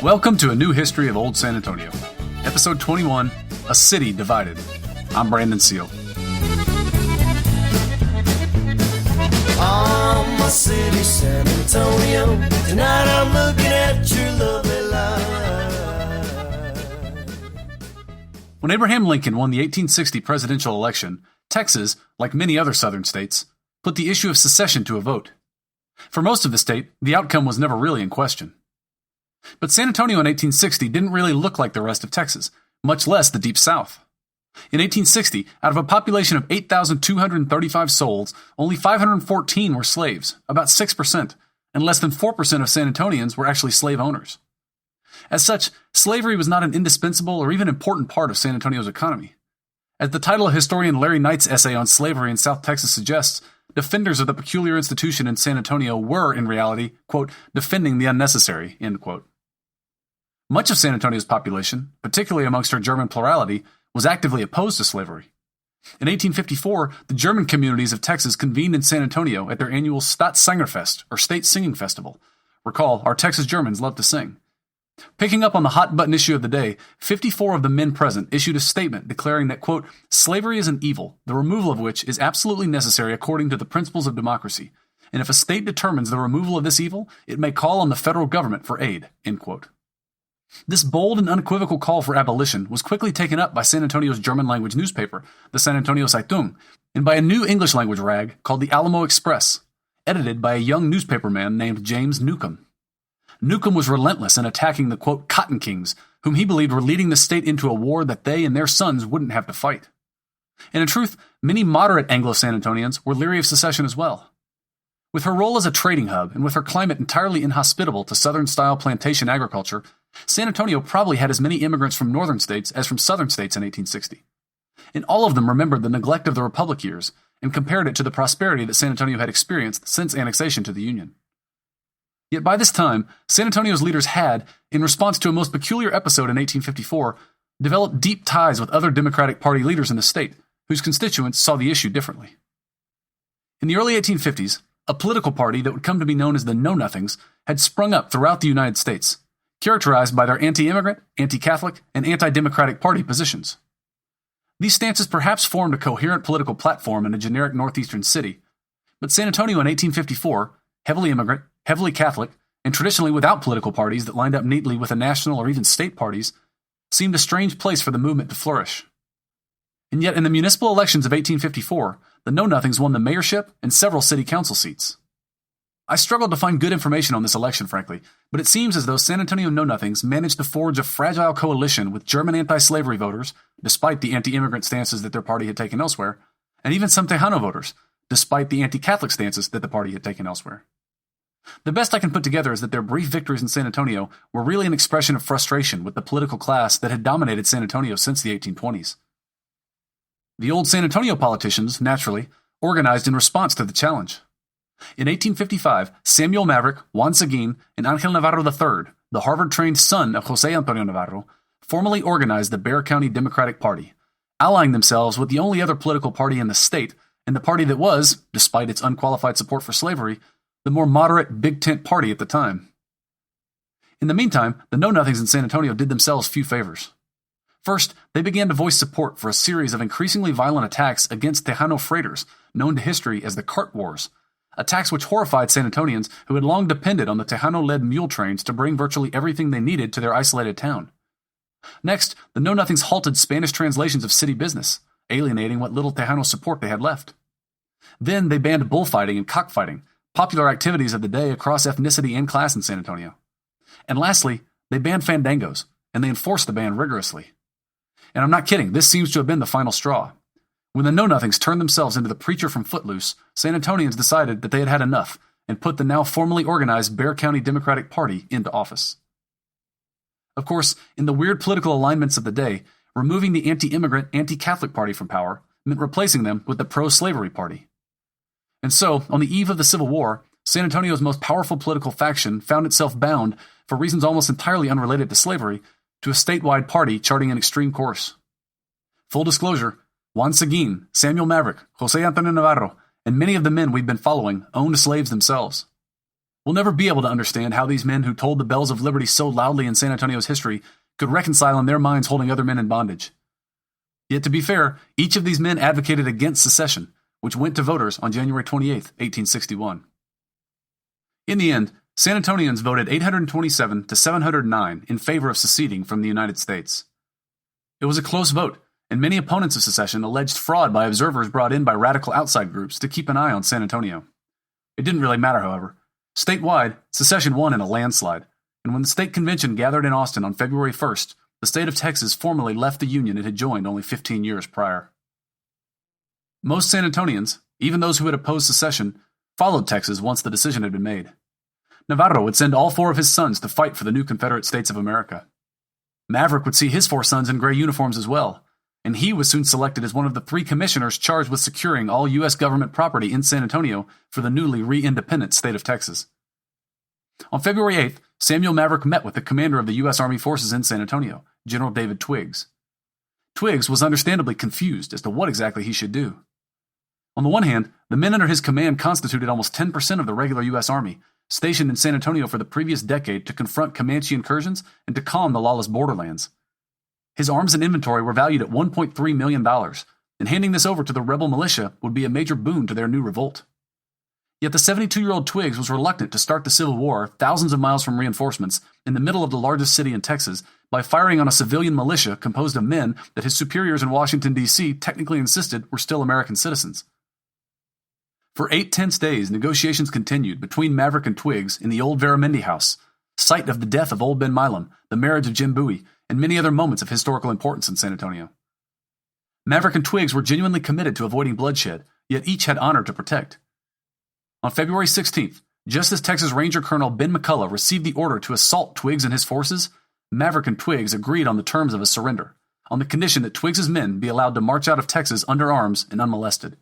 Welcome to a new history of Old San Antonio. Episode 21, A City Divided. I'm Brandon Seal. Oh, my city, San Antonio. Tonight I'm looking at your lovely life. When Abraham Lincoln won the 1860 presidential election, Texas, like many other southern states, put the issue of secession to a vote. For most of the state, the outcome was never really in question. But San Antonio in 1860 didn't really look like the rest of Texas, much less the Deep South. In 1860, out of a population of 8,235 souls, only 514 were slaves, about 6%, and less than 4% of San Antonians were actually slave owners. As such, slavery was not an indispensable or even important part of San Antonio's economy. As the title of historian Larry Knight's essay on slavery in South Texas suggests, defenders of the peculiar institution in San Antonio were, in reality, quote, defending the unnecessary, end quote. Much of San Antonio's population, particularly amongst her German plurality, was actively opposed to slavery. In 1854, the German communities of Texas convened in San Antonio at their annual Staatssangerfest, or State Singing Festival. Recall, our Texas Germans love to sing. Picking up on the hot-button issue of the day, 54 of the men present issued a statement declaring that, quote, slavery is an evil, the removal of which is absolutely necessary according to the principles of democracy, and if a state determines the removal of this evil, it may call on the federal government for aid, end quote. This bold and unequivocal call for abolition was quickly taken up by San Antonio's German-language newspaper, the San Antonio Zeitung, and by a new English-language rag called the Alamo Express, edited by a young newspaperman named James Newcomb. Newcomb was relentless in attacking the, quote, Cotton Kings, whom he believed were leading the state into a war that they and their sons wouldn't have to fight. And in truth, many moderate Anglo-San Antonians were leery of secession as well. With her role as a trading hub, and with her climate entirely inhospitable to Southern-style plantation agriculture, San Antonio probably had as many immigrants from northern states as from southern states in 1860. And all of them remembered the neglect of the Republic years and compared it to the prosperity that San Antonio had experienced since annexation to the Union. Yet by this time, San Antonio's leaders had, in response to a most peculiar episode in 1854, developed deep ties with other Democratic Party leaders in the state, whose constituents saw the issue differently. In the early 1850s, a political party that would come to be known as the Know-Nothings had sprung up throughout the United States, characterized by their anti-immigrant, anti-Catholic, and anti-democratic party positions. These stances perhaps formed a coherent political platform in a generic northeastern city, but San Antonio in 1854, heavily immigrant, heavily Catholic, and traditionally without political parties that lined up neatly with the national or even state parties, seemed a strange place for the movement to flourish. And yet in the municipal elections of 1854, the Know-Nothings won the mayorship and several city council seats. I struggled to find good information on this election, frankly, but it seems as though San Antonio Know-Nothings managed to forge a fragile coalition with German anti-slavery voters, despite the anti-immigrant stances that their party had taken elsewhere, and even some Tejano voters, despite the anti-Catholic stances that the party had taken elsewhere. The best I can put together is that their brief victories in San Antonio were really an expression of frustration with the political class that had dominated San Antonio since the 1820s. The old San Antonio politicians, naturally, organized in response to the challenge. In 1855, Samuel Maverick, Juan Seguin, and Angel Navarro III, the Harvard-trained son of José Antonio Navarro, formally organized the Bexar County Democratic Party, allying themselves with the only other political party in the state, and the party that was, despite its unqualified support for slavery, the more moderate Big Tent party at the time. In the meantime, the Know-Nothings in San Antonio did themselves few favors. First, they began to voice support for a series of increasingly violent attacks against Tejano freighters, known to history as the Cart Wars, attacks which horrified San Antonians who had long depended on the Tejano-led mule trains to bring virtually everything they needed to their isolated town. Next, the Know-Nothings halted Spanish translations of city business, alienating what little Tejano support they had left. Then they banned bullfighting and cockfighting, popular activities of the day across ethnicity and class in San Antonio. And lastly, they banned fandangos, and they enforced the ban rigorously. And I'm not kidding, this seems to have been the final straw. When the Know-Nothings turned themselves into the preacher from Footloose, San Antonians decided that they had had enough and put the now formally organized Bexar County Democratic Party into office. Of course, in the weird political alignments of the day, removing the anti-immigrant, anti-Catholic party from power meant replacing them with the pro-slavery party. And so, on the eve of the Civil War, San Antonio's most powerful political faction found itself bound, for reasons almost entirely unrelated to slavery, to a statewide party charting an extreme course. Full disclosure, Juan Seguin, Samuel Maverick, José Antonio Navarro, and many of the men we've been following owned slaves themselves. We'll never be able to understand how these men who told the bells of liberty so loudly in San Antonio's history could reconcile in their minds holding other men in bondage. Yet to be fair, each of these men advocated against secession, which went to voters on January 28, 1861. In the end, San Antonians voted 827 to 709 in favor of seceding from the United States. It was a close vote, and many opponents of secession alleged fraud by observers brought in by radical outside groups to keep an eye on San Antonio. It didn't really matter, however. Statewide, secession won in a landslide, and when the state convention gathered in Austin on February 1st, the state of Texas formally left the Union it had joined only 15 years prior. Most San Antonians, even those who had opposed secession, followed Texas once the decision had been made. Navarro would send all 4 of his sons to fight for the new Confederate States of America. Maverick would see his 4 sons in gray uniforms as well, and he was soon selected as one of the 3 commissioners charged with securing all U.S. government property in San Antonio for the newly re-independent state of Texas. On February 8th, Samuel Maverick met with the commander of the U.S. Army forces in San Antonio, General David Twiggs. Twiggs was understandably confused as to what exactly he should do. On the one hand, the men under his command constituted almost 10% of the regular U.S. Army, stationed in San Antonio for the previous decade to confront Comanche incursions and to calm the lawless borderlands. His arms and inventory were valued at $1.3 million, and handing this over to the rebel militia would be a major boon to their new revolt. Yet the 72-year-old Twiggs was reluctant to start the Civil War thousands of miles from reinforcements in the middle of the largest city in Texas by firing on a civilian militia composed of men that his superiors in Washington, D.C. technically insisted were still American citizens. For 8 tense days, negotiations continued between Maverick and Twiggs in the old Veramendi house, site of the death of old Ben Milam, the marriage of Jim Bowie, and many other moments of historical importance in San Antonio. Maverick and Twiggs were genuinely committed to avoiding bloodshed, yet each had honor to protect. On February 16th, just as Texas Ranger Colonel Ben McCullough received the order to assault Twiggs and his forces, Maverick and Twiggs agreed on the terms of a surrender, on the condition that Twiggs' men be allowed to march out of Texas under arms and unmolested.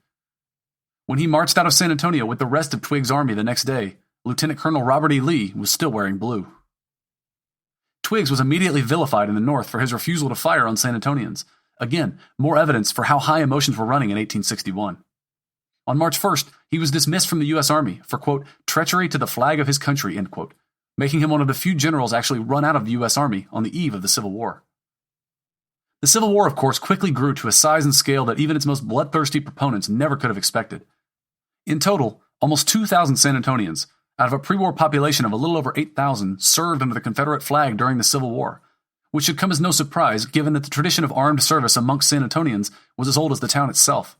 When he marched out of San Antonio with the rest of Twiggs' army the next day, Lieutenant Colonel Robert E. Lee was still wearing blue. Twiggs was immediately vilified in the North for his refusal to fire on San Antonians. Again, more evidence for how high emotions were running in 1861. On March 1st, he was dismissed from the U.S. Army for, quote, treachery to the flag of his country, end quote, making him one of the few generals actually run out of the U.S. Army on the eve of the Civil War. The Civil War, of course, quickly grew to a size and scale that even its most bloodthirsty proponents never could have expected. In total, almost 2,000 San Antonians, out of a pre-war population of a little over 8,000, served under the Confederate flag during the Civil War, which should come as no surprise given that the tradition of armed service amongst San Antonians was as old as the town itself.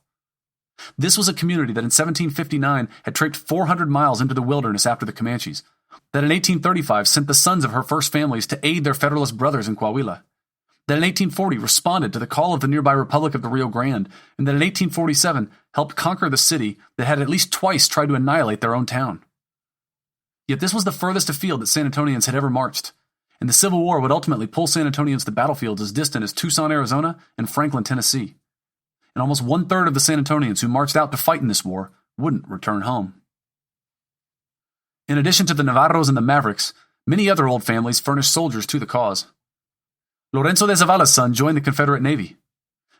This was a community that in 1759 had trekked 400 miles into the wilderness after the Comanches, that in 1835 sent the sons of her first families to aid their Federalist brothers in Coahuila, that in 1840 responded to the call of the nearby Republic of the Rio Grande, and that in 1847 helped conquer the city that had at least twice tried to annihilate their own town. Yet this was the furthest afield that San Antonians had ever marched, and the Civil War would ultimately pull San Antonians to battlefields as distant as Tucson, Arizona, and Franklin, Tennessee. And almost 1/3 of the San Antonians who marched out to fight in this war wouldn't return home. In addition to the Navarros and the Mavericks, many other old families furnished soldiers to the cause. Lorenzo de Zavala's son joined the Confederate Navy.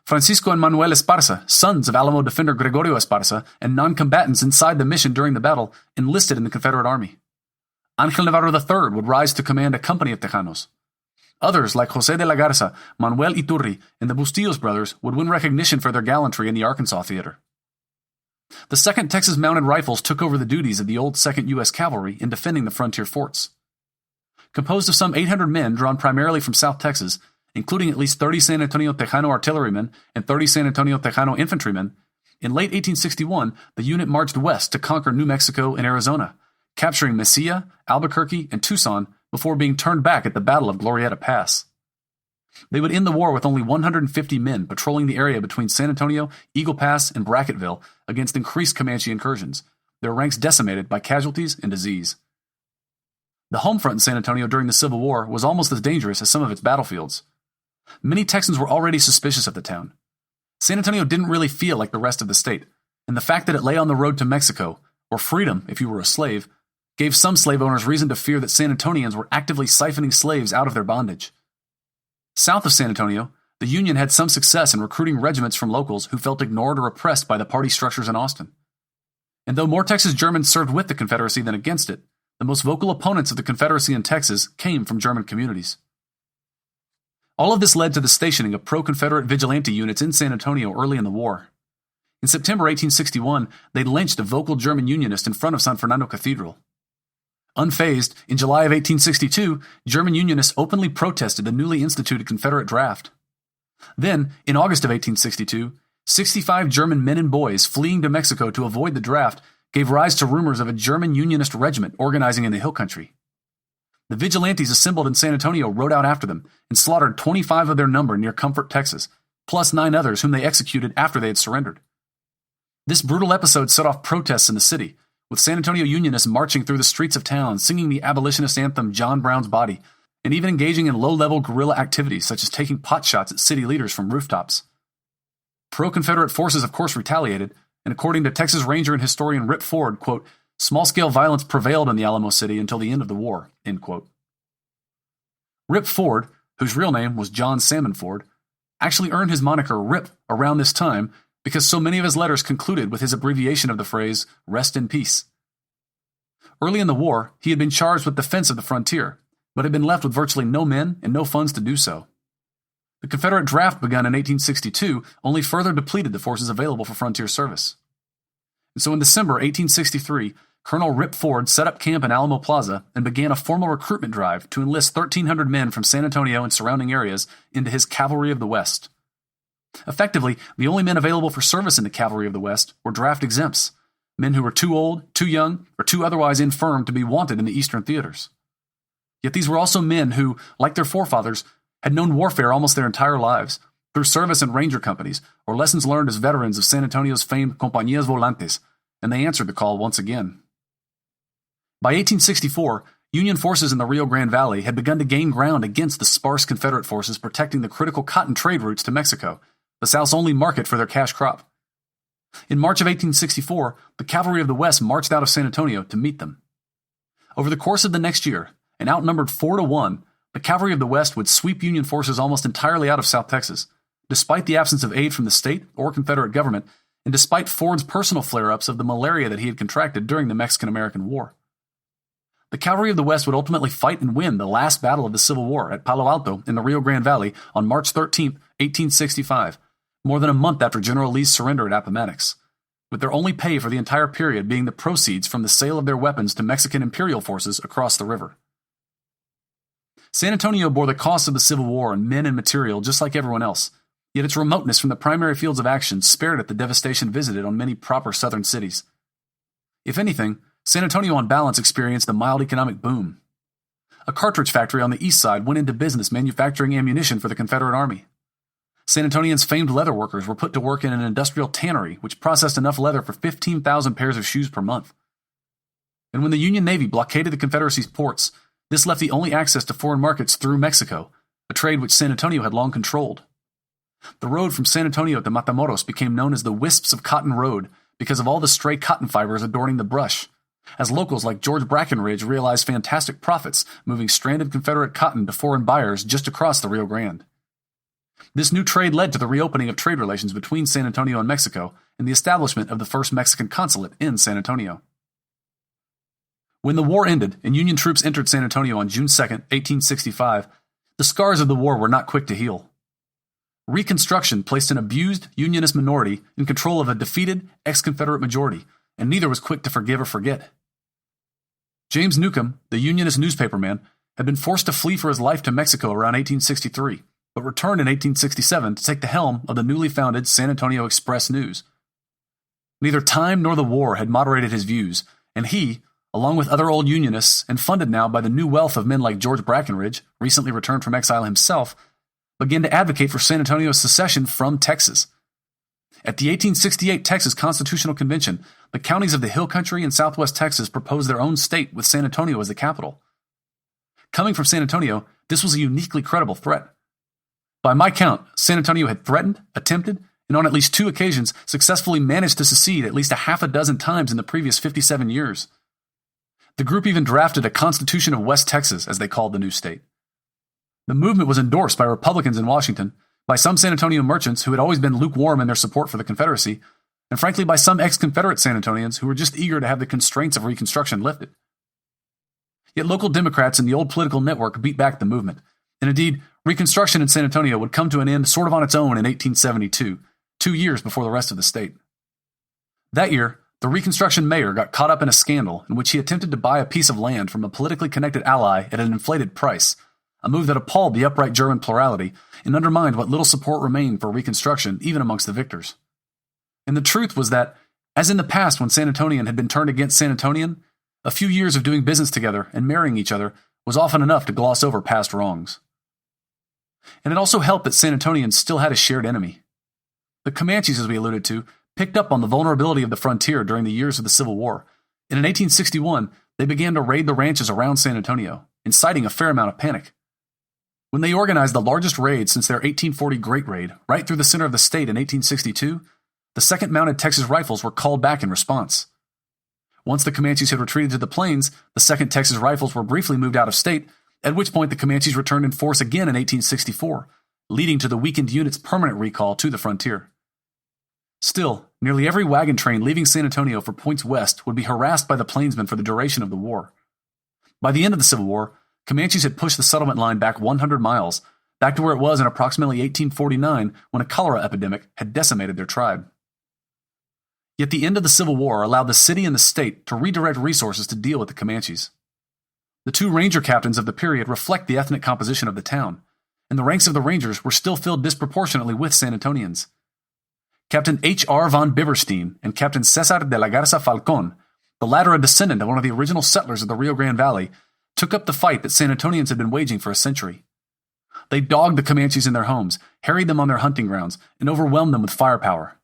Francisco and Manuel Esparza, sons of Alamo defender Gregorio Esparza and non-combatants inside the mission during the battle, enlisted in the Confederate Army. Ángel Navarro III would rise to command a company of Tejanos. Others, like José de la Garza, Manuel Iturri, and the Bustillos brothers, would win recognition for their gallantry in the Arkansas theater. The 2nd Texas Mounted Rifles took over the duties of the old 2nd U.S. Cavalry in defending the frontier forts. Composed of some 800 men drawn primarily from South Texas, including at least 30 San Antonio Tejano artillerymen and 30 San Antonio Tejano infantrymen, in late 1861, the unit marched west to conquer New Mexico and Arizona, capturing Mesilla, Albuquerque, and Tucson before being turned back at the Battle of Glorieta Pass. They would end the war with only 150 men patrolling the area between San Antonio, Eagle Pass, and Brackettville against increased Comanche incursions, their ranks decimated by casualties and disease. The home front in San Antonio during the Civil War was almost as dangerous as some of its battlefields. Many Texans were already suspicious of the town. San Antonio didn't really feel like the rest of the state, and the fact that it lay on the road to Mexico, or freedom if you were a slave, gave some slave owners reason to fear that San Antonians were actively siphoning slaves out of their bondage. South of San Antonio, the Union had some success in recruiting regiments from locals who felt ignored or oppressed by the party structures in Austin. And though more Texas Germans served with the Confederacy than against it, The most vocal opponents of the Confederacy in Texas came from German communities. All of this led to the stationing of pro-Confederate vigilante units in San Antonio early in the war. In September 1861, they lynched a vocal German Unionist in front of San Fernando Cathedral. Unfazed, in July of 1862, German Unionists openly protested the newly instituted Confederate draft. Then, in August of 1862, 65 German men and boys fleeing to Mexico to avoid the draft gave rise to rumors of a German Unionist regiment organizing in the Hill Country. The vigilantes assembled in San Antonio rode out after them and slaughtered 25 of their number near Comfort, Texas, plus 9 others whom they executed after they had surrendered. This brutal episode set off protests in the city, with San Antonio Unionists marching through the streets of town, singing the abolitionist anthem John Brown's Body, and even engaging in low-level guerrilla activities such as taking potshots at city leaders from rooftops. Pro-Confederate forces, of course, retaliated, and according to Texas Ranger and historian Rip Ford, quote, small-scale violence prevailed in the Alamo City until the end of the war, end quote. Rip Ford, whose real name was John Salmon Ford, actually earned his moniker Rip around this time because so many of his letters concluded with his abbreviation of the phrase, rest in peace. Early in the war, he had been charged with defense of the frontier, but had been left with virtually no men and no funds to do so. The Confederate draft begun in 1862 only further depleted the forces available for frontier service. And so in December 1863, Colonel Rip Ford set up camp in Alamo Plaza and began a formal recruitment drive to enlist 1,300 men from San Antonio and surrounding areas into his Cavalry of the West. Effectively, the only men available for service in the Cavalry of the West were draft exempts, men who were too old, too young, or too otherwise infirm to be wanted in the Eastern theaters. Yet these were also men who, like their forefathers, had known warfare almost their entire lives, through service in ranger companies or lessons learned as veterans of San Antonio's famed Compañías Volantes, and they answered the call once again. By 1864, Union forces in the Rio Grande Valley had begun to gain ground against the sparse Confederate forces protecting the critical cotton trade routes to Mexico, the South's only market for their cash crop. In March of 1864, the Cavalry of the West marched out of San Antonio to meet them. Over the course of the next year, and outnumbered 4-1, the Cavalry of the West would sweep Union forces almost entirely out of South Texas, despite the absence of aid from the state or Confederate government, and despite Ford's personal flare-ups of the malaria that he had contracted during the Mexican-American War. The Cavalry of the West would ultimately fight and win the last battle of the Civil War at Palo Alto in the Rio Grande Valley on March 13, 1865, more than a month after General Lee's surrender at Appomattox, with their only pay for the entire period being the proceeds from the sale of their weapons to Mexican imperial forces across the river. San Antonio bore the costs of the Civil War in men and material just like everyone else, yet its remoteness from the primary fields of action spared it the devastation visited on many proper southern cities. If anything, San Antonio on balance experienced a mild economic boom. A cartridge factory on the east side went into business manufacturing ammunition for the Confederate Army. San Antonians' famed leather workers were put to work in an industrial tannery which processed enough leather for 15,000 pairs of shoes per month. And when the Union Navy blockaded the Confederacy's ports, this left the only access to foreign markets through Mexico, a trade which San Antonio had long controlled. The road from San Antonio to Matamoros became known as the Wisps of Cotton Road because of all the stray cotton fibers adorning the brush, as locals like George Brackenridge realized fantastic profits moving stranded Confederate cotton to foreign buyers just across the Rio Grande. This new trade led to the reopening of trade relations between San Antonio and Mexico and the establishment of the first Mexican consulate in San Antonio. When the war ended and Union troops entered San Antonio on June 2, 1865, the scars of the war were not quick to heal. Reconstruction placed an abused Unionist minority in control of a defeated ex-Confederate majority, and neither was quick to forgive or forget. James Newcomb, the Unionist newspaperman, had been forced to flee for his life to Mexico around 1863, but returned in 1867 to take the helm of the newly founded San Antonio Express-News. Neither time nor the war had moderated his views, and he, along with other old Unionists and funded now by the new wealth of men like George Brackenridge, recently returned from exile himself, began to advocate for San Antonio's secession from Texas. At the 1868 Texas Constitutional Convention, the counties of the Hill Country and Southwest Texas proposed their own state with San Antonio as the capital. Coming from San Antonio, this was a uniquely credible threat. By my count, San Antonio had threatened, attempted, and on at least 2 occasions successfully managed to secede at least a half a dozen times in the previous 57 years. The group even drafted a Constitution of West Texas, as they called the new state. The movement was endorsed by Republicans in Washington, by some San Antonio merchants who had always been lukewarm in their support for the Confederacy, and frankly by some ex-Confederate San Antonians who were just eager to have the constraints of Reconstruction lifted. Yet local Democrats and the old political network beat back the movement, and indeed, Reconstruction in San Antonio would come to an end sort of on its own in 1872, 2 years before the rest of the state. That year, the Reconstruction mayor got caught up in a scandal in which he attempted to buy a piece of land from a politically connected ally at an inflated price, a move that appalled the upright German plurality and undermined what little support remained for Reconstruction even amongst the victors. And the truth was that, as in the past when San Antonian had been turned against San Antonian, a few years of doing business together and marrying each other was often enough to gloss over past wrongs. And it also helped that San Antonians still had a shared enemy. The Comanches, as we alluded to, picked up on the vulnerability of the frontier during the years of the Civil War, and in 1861, they began to raid the ranches around San Antonio, inciting a fair amount of panic. When they organized the largest raid since their 1840 Great Raid, right through the center of the state in 1862, the 2nd Mounted Texas Rifles were called back in response. Once the Comanches had retreated to the plains, the 2nd Texas Rifles were briefly moved out of state, at which point the Comanches returned in force again in 1864, leading to the weakened unit's permanent recall to the frontier. Still, nearly every wagon train leaving San Antonio for points west would be harassed by the plainsmen for the duration of the war. By the end of the Civil War, Comanches had pushed the settlement line back 100 miles, back to where it was in approximately 1849 when a cholera epidemic had decimated their tribe. Yet the end of the Civil War allowed the city and the state to redirect resources to deal with the Comanches. The 2 ranger captains of the period reflect the ethnic composition of the town, and the ranks of the rangers were still filled disproportionately with San Antonians. Captain H.R. von Bibberstein and Captain Cesar de la Garza Falcon, the latter a descendant of one of the original settlers of the Rio Grande Valley, took up the fight that San Antonians had been waging for a century. They dogged the Comanches in their homes, harried them on their hunting grounds, and overwhelmed them with firepower.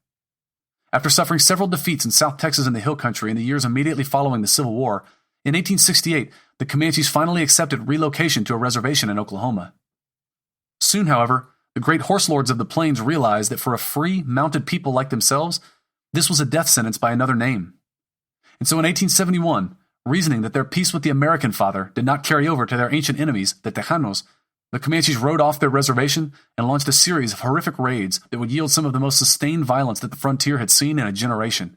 After suffering several defeats in South Texas and the Hill Country in the years immediately following the Civil War, in 1868, the Comanches finally accepted relocation to a reservation in Oklahoma. Soon, however, the great horse lords of the plains realized that for a free, mounted people like themselves, this was a death sentence by another name. And so in 1871, reasoning that their peace with the American father did not carry over to their ancient enemies, the Tejanos, the Comanches rode off their reservation and launched a series of horrific raids that would yield some of the most sustained violence that the frontier had seen in a generation.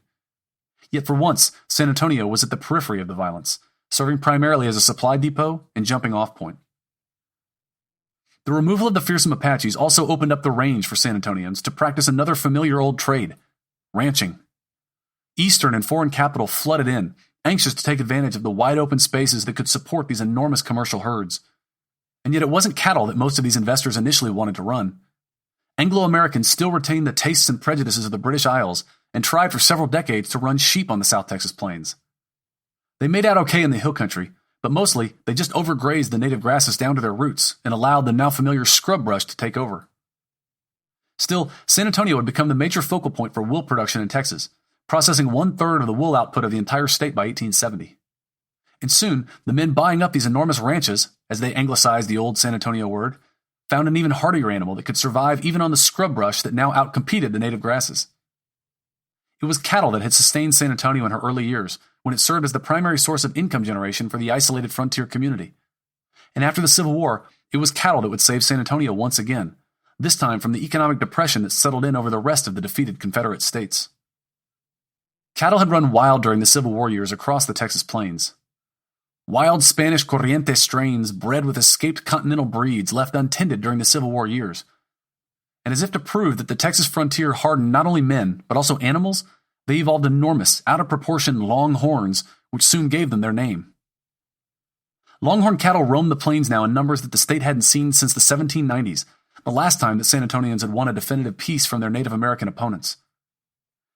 Yet for once, San Antonio was at the periphery of the violence, serving primarily as a supply depot and jumping-off point. The removal of the fearsome Apaches also opened up the range for San Antonians to practice another familiar old trade, ranching. Eastern and foreign capital flooded in, anxious to take advantage of the wide-open spaces that could support these enormous commercial herds. And yet it wasn't cattle that most of these investors initially wanted to run. Anglo-Americans still retained the tastes and prejudices of the British Isles and tried for several decades to run sheep on the South Texas plains. They made out okay in the hill country, but mostly they just overgrazed the native grasses down to their roots and allowed the now familiar scrub brush to take over. Still, San Antonio had become the major focal point for wool production in Texas, processing 1/3 of the wool output of the entire state by 1870. And soon, the men buying up these enormous ranches, as they anglicized the old San Antonio word, found an even hardier animal that could survive even on the scrub brush that now outcompeted the native grasses. It was cattle that had sustained San Antonio in her early years, when it served as the primary source of income generation for the isolated frontier community. And after the Civil War, it was cattle that would save San Antonio once again, this time from the economic depression that settled in over the rest of the defeated Confederate states. Cattle had run wild during the Civil War years across the Texas plains. Wild Spanish Corriente strains bred with escaped continental breeds left untended during the Civil War years. And as if to prove that the Texas frontier hardened not only men, but also animals, they evolved enormous, out-of-proportion long horns, which soon gave them their name. Longhorn cattle roamed the plains now in numbers that the state hadn't seen since the 1790s, the last time that San Antonians had won a definitive peace from their Native American opponents.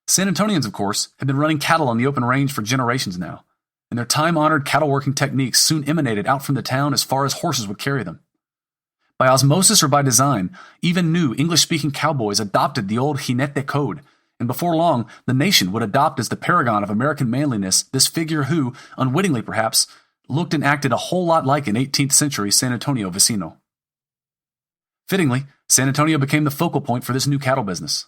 San Antonians, of course, had been running cattle on the open range for generations now, and their time-honored cattle-working techniques soon emanated out from the town as far as horses would carry them. By osmosis or by design, even new English-speaking cowboys adopted the old jinete code, and before long, the nation would adopt as the paragon of American manliness this figure who, unwittingly perhaps, looked and acted a whole lot like an 18th century San Antonio vecino. Fittingly, San Antonio became the focal point for this new cattle business.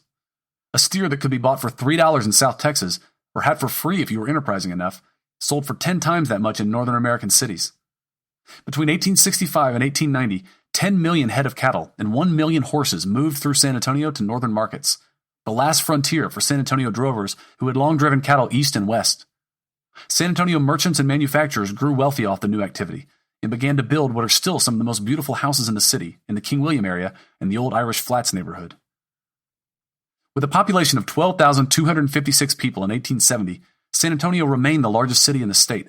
A steer that could be bought for $3 in South Texas, or had for free if you were enterprising enough, sold for 10 times that much in northern American cities. Between 1865 and 1890, 10 million head of cattle and 1 million horses moved through San Antonio to northern markets, the last frontier for San Antonio drovers who had long driven cattle east and west. San Antonio merchants and manufacturers grew wealthy off the new activity and began to build what are still some of the most beautiful houses in the city, in the King William area and the Old Irish Flats neighborhood. With a population of 12,256 people in 1870, San Antonio remained the largest city in the state.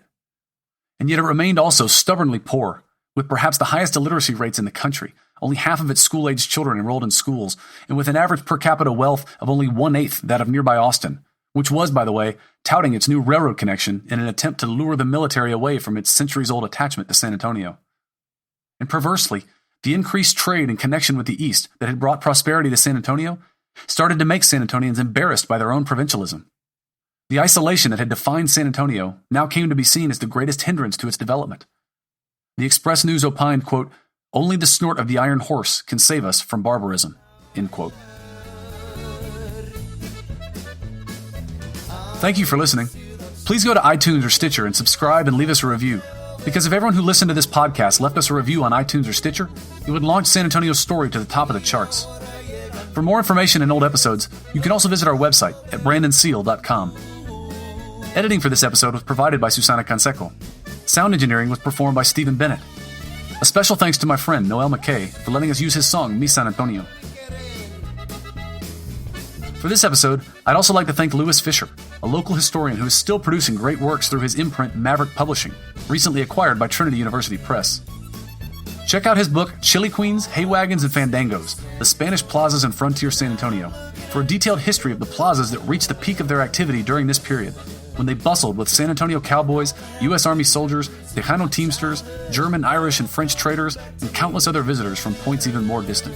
And yet it remained also stubbornly poor, with perhaps the highest illiteracy rates in the country, only half of its school-aged children enrolled in schools, and with an average per capita wealth of only 1/8 that of nearby Austin, which was, by the way, touting its new railroad connection in an attempt to lure the military away from its centuries-old attachment to San Antonio. And perversely, the increased trade and connection with the East that had brought prosperity to San Antonio started to make San Antonians embarrassed by their own provincialism. The isolation that had defined San Antonio now came to be seen as the greatest hindrance to its development. The Express News opined, quote, "Only the snort of the iron horse can save us from barbarism," end quote. Thank you for listening. Please go to iTunes or Stitcher and subscribe and leave us a review, because if everyone who listened to this podcast left us a review on iTunes or Stitcher, it would launch San Antonio's story to the top of the charts. For more information and old episodes, you can also visit our website at brandonseal.com. Editing for this episode was provided by Susana Canseco. Sound engineering was performed by Stephen Bennett. A special thanks to my friend Noel McKay for letting us use his song, Mi San Antonio. For this episode, I'd also like to thank Lewis Fisher, a local historian who is still producing great works through his imprint Maverick Publishing, recently acquired by Trinity University Press. Check out his book, Chili Queens, Hay Wagons, and Fandangos, The Spanish Plazas in Frontier San Antonio, for a detailed history of the plazas that reached the peak of their activity during this period, when they bustled with San Antonio cowboys, U.S. Army soldiers, Tejano teamsters, German, Irish, and French traders, and countless other visitors from points even more distant.